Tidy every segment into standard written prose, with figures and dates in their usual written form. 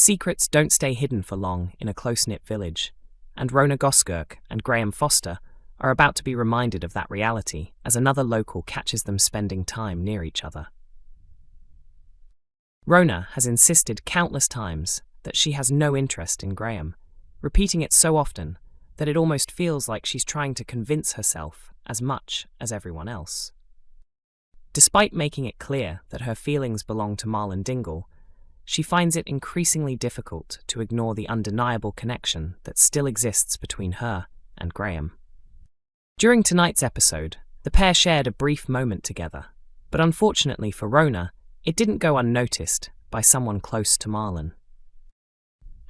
Secrets don't stay hidden for long in a close-knit village, and Rhona Goskirk and Graham Foster are about to be reminded of that reality as another local catches them spending time near each other. Rhona has insisted countless times that she has no interest in Graham, repeating it so often that it almost feels like she's trying to convince herself as much as everyone else. Despite making it clear that her feelings belong to Marlon Dingle, she finds it increasingly difficult to ignore the undeniable connection that still exists between her and Graham. During tonight's episode, the pair shared a brief moment together, but unfortunately for Rhona, it didn't go unnoticed by someone close to Marlon.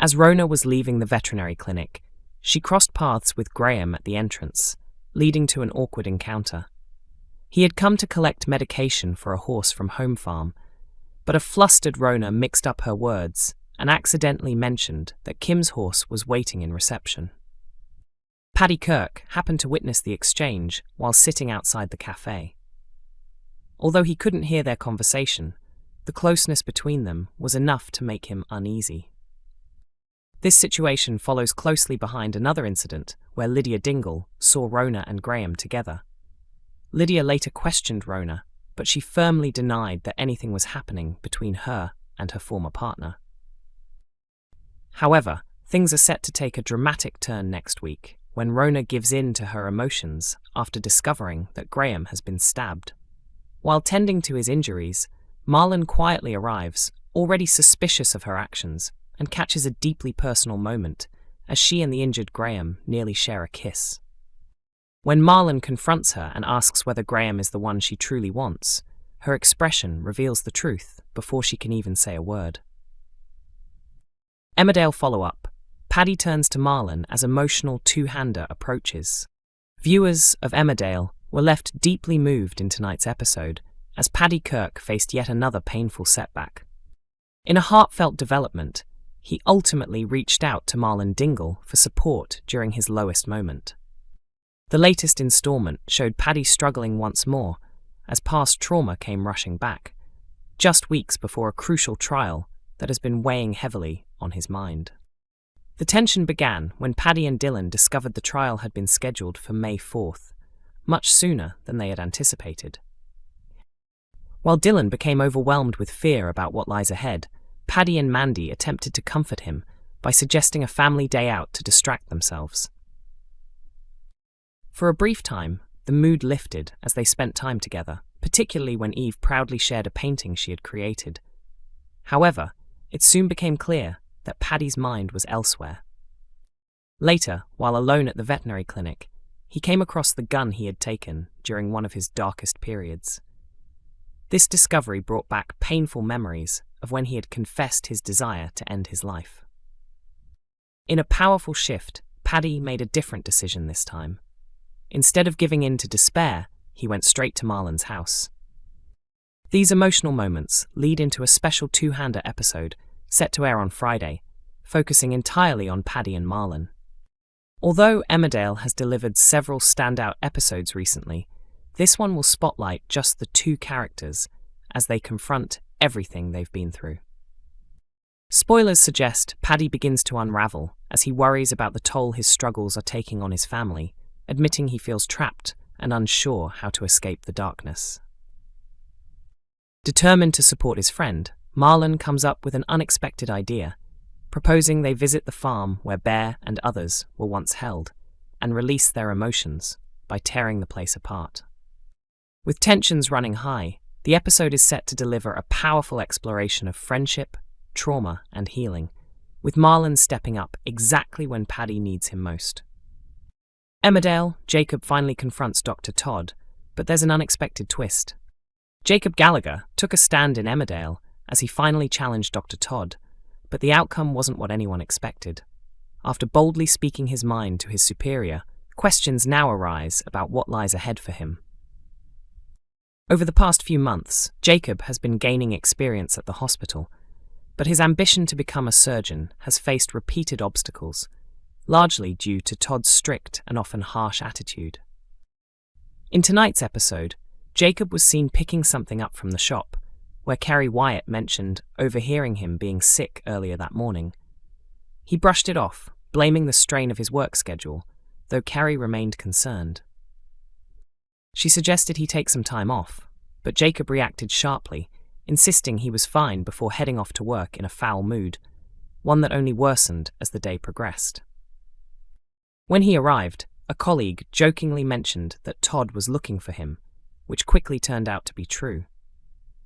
As Rhona was leaving the veterinary clinic, she crossed paths with Graham at the entrance, leading to an awkward encounter. He had come to collect medication for a horse from Home Farm, but a flustered Rhona mixed up her words and accidentally mentioned that Kim's horse was waiting in reception. Paddy Kirk happened to witness the exchange while sitting outside the cafe. Although he couldn't hear their conversation, the closeness between them was enough to make him uneasy. This situation follows closely behind another incident where Lydia Dingle saw Rhona and Graham together. Lydia later questioned Rhona, but she firmly denied that anything was happening between her and her former partner. However, things are set to take a dramatic turn next week when Rhona gives in to her emotions after discovering that Graham has been stabbed. While tending to his injuries, Marlon quietly arrives, already suspicious of her actions, and catches a deeply personal moment as she and the injured Graham nearly share a kiss. When Marlon confronts her and asks whether Graham is the one she truly wants, her expression reveals the truth before she can even say a word. Emmerdale follow-up. Paddy turns to Marlon as emotional two-hander approaches. Viewers of Emmerdale were left deeply moved in tonight's episode as Paddy Kirk faced yet another painful setback. In a heartfelt development, he ultimately reached out to Marlon Dingle for support during his lowest moment. The latest installment showed Paddy struggling once more as past trauma came rushing back, just weeks before a crucial trial that has been weighing heavily on his mind. The tension began when Paddy and Dylan discovered the trial had been scheduled for May 4th, much sooner than they had anticipated. While Dylan became overwhelmed with fear about what lies ahead, Paddy and Mandy attempted to comfort him by suggesting a family day out to distract themselves. For a brief time, the mood lifted as they spent time together, particularly when Eve proudly shared a painting she had created. However, it soon became clear that Paddy's mind was elsewhere. Later, while alone at the veterinary clinic, he came across the gun he had taken during one of his darkest periods. This discovery brought back painful memories of when he had confessed his desire to end his life. In a powerful shift, Paddy made a different decision this time. Instead of giving in to despair, he went straight to Marlon's house. These emotional moments lead into a special two-hander episode set to air on Friday, focusing entirely on Paddy and Marlon. Although Emmerdale has delivered several standout episodes recently, this one will spotlight just the two characters as they confront everything they've been through. Spoilers suggest Paddy begins to unravel as he worries about the toll his struggles are taking on his family, admitting he feels trapped and unsure how to escape the darkness. Determined to support his friend, Marlon comes up with an unexpected idea, proposing they visit the farm where Bear and others were once held and release their emotions by tearing the place apart. With tensions running high, the episode is set to deliver a powerful exploration of friendship, trauma, and healing, with Marlon stepping up exactly when Paddy needs him most. Emmerdale, Jacob finally confronts Dr. Todd, but there's an unexpected twist. Jacob Gallagher took a stand in Emmerdale as he finally challenged Dr. Todd, but the outcome wasn't what anyone expected. After boldly speaking his mind to his superior, questions now arise about what lies ahead for him. Over the past few months, Jacob has been gaining experience at the hospital, but his ambition to become a surgeon has faced repeated obstacles, largely due to Todd's strict and often harsh attitude. In tonight's episode, Jacob was seen picking something up from the shop, where Kerry Wyatt mentioned overhearing him being sick earlier that morning. He brushed it off, blaming the strain of his work schedule, though Kerry remained concerned. She suggested he take some time off, but Jacob reacted sharply, insisting he was fine before heading off to work in a foul mood, one that only worsened as the day progressed. When he arrived, a colleague jokingly mentioned that Todd was looking for him, which quickly turned out to be true.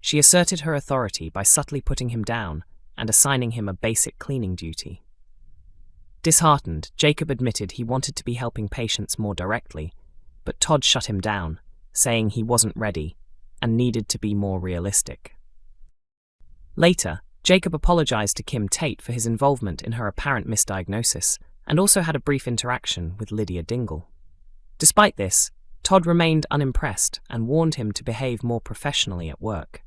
She asserted her authority by subtly putting him down and assigning him a basic cleaning duty. Disheartened, Jacob admitted he wanted to be helping patients more directly, but Todd shut him down, saying he wasn't ready and needed to be more realistic. Later, Jacob apologized to Kim Tate for his involvement in her apparent misdiagnosis and also had a brief interaction with Lydia Dingle. Despite this, Todd remained unimpressed and warned him to behave more professionally at work.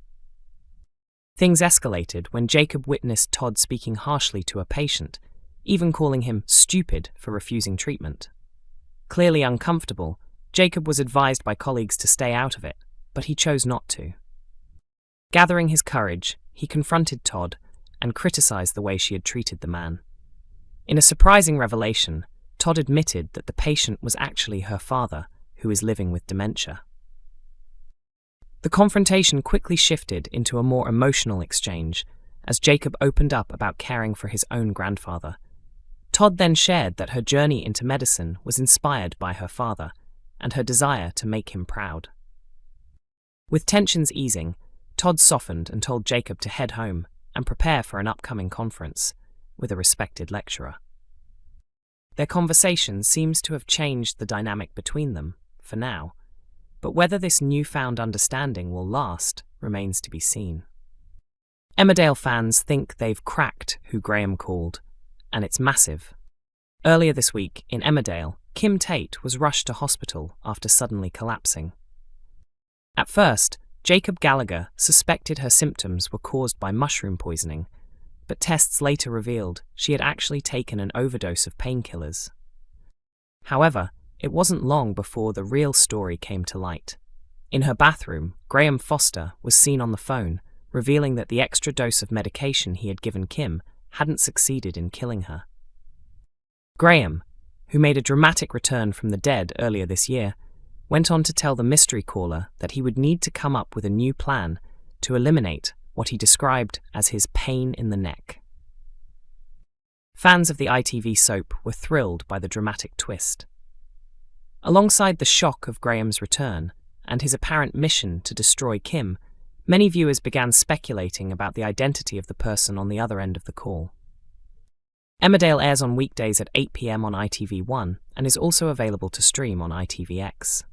Things escalated when Jacob witnessed Todd speaking harshly to a patient, even calling him stupid for refusing treatment. Clearly uncomfortable, Jacob was advised by colleagues to stay out of it, but he chose not to. Gathering his courage, he confronted Todd and criticized the way she had treated the man. In a surprising revelation, Todd admitted that the patient was actually her father, who is living with dementia. The confrontation quickly shifted into a more emotional exchange as Jacob opened up about caring for his own grandfather. Todd then shared that her journey into medicine was inspired by her father and her desire to make him proud. With tensions easing, Todd softened and told Jacob to head home and prepare for an upcoming conference with a respected lecturer. Their conversation seems to have changed the dynamic between them, for now, but whether this newfound understanding will last remains to be seen. Emmerdale fans think they've cracked who Graham called, and it's massive. Earlier this week, in Emmerdale, Kim Tate was rushed to hospital after suddenly collapsing. At first, Jacob Gallagher suspected her symptoms were caused by mushroom poisoning, but tests later revealed she had actually taken an overdose of painkillers. However, it wasn't long before the real story came to light. In her bathroom, Graham Foster was seen on the phone, revealing that the extra dose of medication he had given Kim hadn't succeeded in killing her. Graham, who made a dramatic return from the dead earlier this year, went on to tell the mystery caller that he would need to come up with a new plan to eliminate what he described as his pain in the neck. Fans of the ITV soap were thrilled by the dramatic twist. Alongside the shock of Graham's return and his apparent mission to destroy Kim, many viewers began speculating about the identity of the person on the other end of the call. Emmerdale airs on weekdays at 8 p.m. on ITV1 and is also available to stream on ITVX.